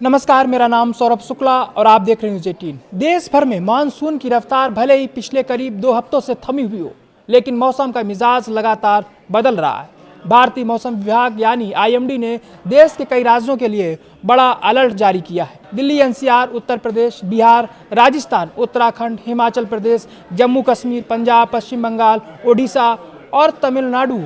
नमस्कार, मेरा नाम सौरभ शुक्ला और आप देख रहे हैं न्यूज़ 18। देश भर में मानसून की रफ्तार भले ही पिछले करीब 2 हफ्तों से थमी हुई हो, लेकिन मौसम का मिजाज लगातार बदल रहा है। भारतीय मौसम विभाग यानी आईएमडी ने देश के कई राज्यों के लिए बड़ा अलर्ट जारी किया है। दिल्ली, एनसीआर, उत्तर प्रदेश, बिहार, राजस्थान, उत्तराखंड, हिमाचल प्रदेश, जम्मू कश्मीर, पंजाब, पश्चिम बंगाल, ओडिशा और तमिलनाडु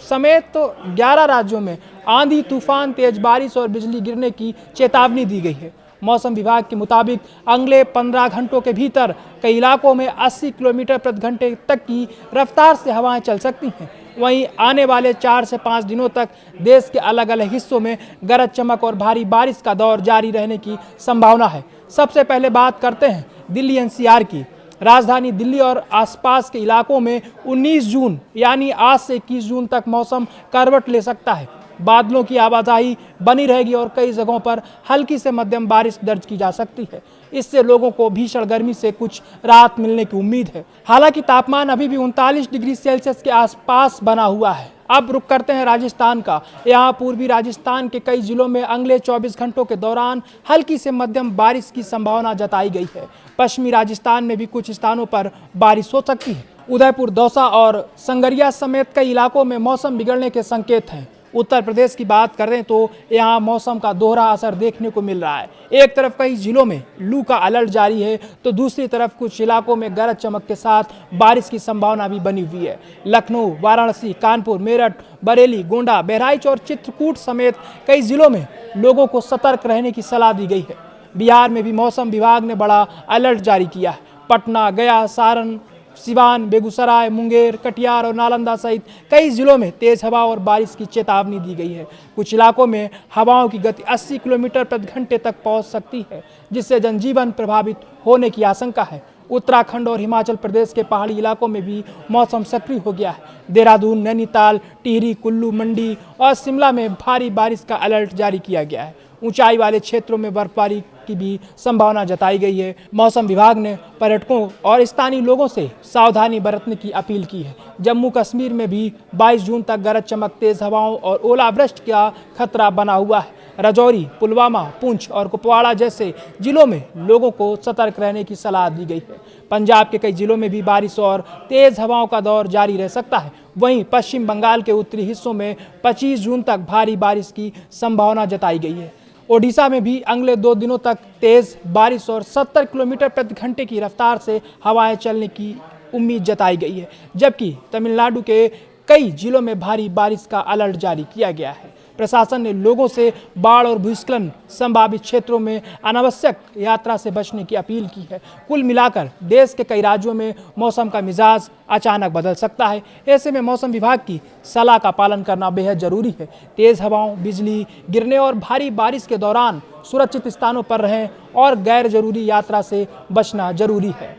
समेत 11 राज्यों में आंधी, तूफान, तेज बारिश और बिजली गिरने की चेतावनी दी गई है। मौसम विभाग के मुताबिक अगले 15 घंटों के भीतर कई इलाकों में 80 किलोमीटर प्रति घंटे तक की रफ्तार से हवाएं चल सकती हैं। वहीं आने वाले 4 से 5 दिनों तक देश के अलग अलग हिस्सों में गरज चमक और भारी बारिश का दौर जारी रहने की संभावना है। सबसे पहले बात करते हैं दिल्ली एनसीआर की। राजधानी दिल्ली और आसपास के इलाकों में 19 जून यानी आज से 21 जून तक मौसम करवट ले सकता है। बादलों की आवाजाही बनी रहेगी और कई जगहों पर हल्की से मध्यम बारिश दर्ज की जा सकती है। इससे लोगों को भीषण गर्मी से कुछ राहत मिलने की उम्मीद है। हालांकि तापमान अभी भी 39 डिग्री सेल्सियस के आसपास बना हुआ है। अब रुक करते हैं राजस्थान का। यहाँ पूर्वी राजस्थान के कई जिलों में अगले 24 घंटों के दौरान हल्की से मध्यम बारिश की संभावना जताई गई है। पश्चिमी राजस्थान में भी कुछ स्थानों पर बारिश हो सकती है। उदयपुर, दौसा और संगरिया समेत कई इलाकों में मौसम बिगड़ने के संकेत हैं। उत्तर प्रदेश की बात करें तो यहाँ मौसम का दोहरा असर देखने को मिल रहा है। एक तरफ कई जिलों में लू का अलर्ट जारी है तो दूसरी तरफ कुछ इलाकों में गरज चमक के साथ बारिश की संभावना भी बनी हुई है। लखनऊ, वाराणसी, कानपुर, मेरठ, बरेली, गोंडा, बहराइच और चित्रकूट समेत कई जिलों में लोगों को सतर्क रहने की सलाह दी गई है। बिहार में भी मौसम विभाग ने बड़ा अलर्ट जारी किया है। पटना, गया, सारण, सिवान, बेगूसराय, मुंगेर, कटिहार और नालंदा सहित कई जिलों में तेज हवा और बारिश की चेतावनी दी गई है। कुछ इलाकों में हवाओं की गति 80 किलोमीटर प्रति घंटे तक पहुंच सकती है, जिससे जनजीवन प्रभावित होने की आशंका है। उत्तराखंड और हिमाचल प्रदेश के पहाड़ी इलाकों में भी मौसम सक्रिय हो गया है। देहरादून, नैनीताल, टिहरी, कुल्लू, मंडी और शिमला में भारी बारिश का अलर्ट जारी किया गया है। ऊंचाई वाले क्षेत्रों में बर्फबारी की भी संभावना जताई गई है। मौसम विभाग ने पर्यटकों और स्थानीय लोगों से सावधानी बरतने की अपील की है। जम्मू कश्मीर में भी 22 जून तक गरज चमक, तेज हवाओं और ओलावृष्टि का खतरा बना हुआ है। राजौरी, पुलवामा, पुंछ और कुपवाड़ा जैसे जिलों में लोगों को सतर्क रहने की सलाह दी गई है। पंजाब के कई जिलों में भी बारिश और तेज हवाओं का दौर जारी रह सकता है। वहीं पश्चिम बंगाल के उत्तरी हिस्सों में 25 जून तक भारी बारिश की संभावना जताई गई है। ओडिशा में भी अगले 2 दिनों तक तेज बारिश और 70 किलोमीटर प्रति घंटे की रफ्तार से हवाएं चलने की उम्मीद जताई गई है, जबकि तमिलनाडु के कई जिलों में भारी बारिश का अलर्ट जारी किया गया है। प्रशासन ने लोगों से बाढ़ और भूस्खलन संभावित क्षेत्रों में अनावश्यक यात्रा से बचने की अपील की है। कुल मिलाकर देश के कई राज्यों में मौसम का मिजाज अचानक बदल सकता है। ऐसे में मौसम विभाग की सलाह का पालन करना बेहद जरूरी है। तेज हवाओं, बिजली गिरने और भारी बारिश के दौरान सुरक्षित स्थानों पर रहें और गैर जरूरी यात्रा से बचना जरूरी है।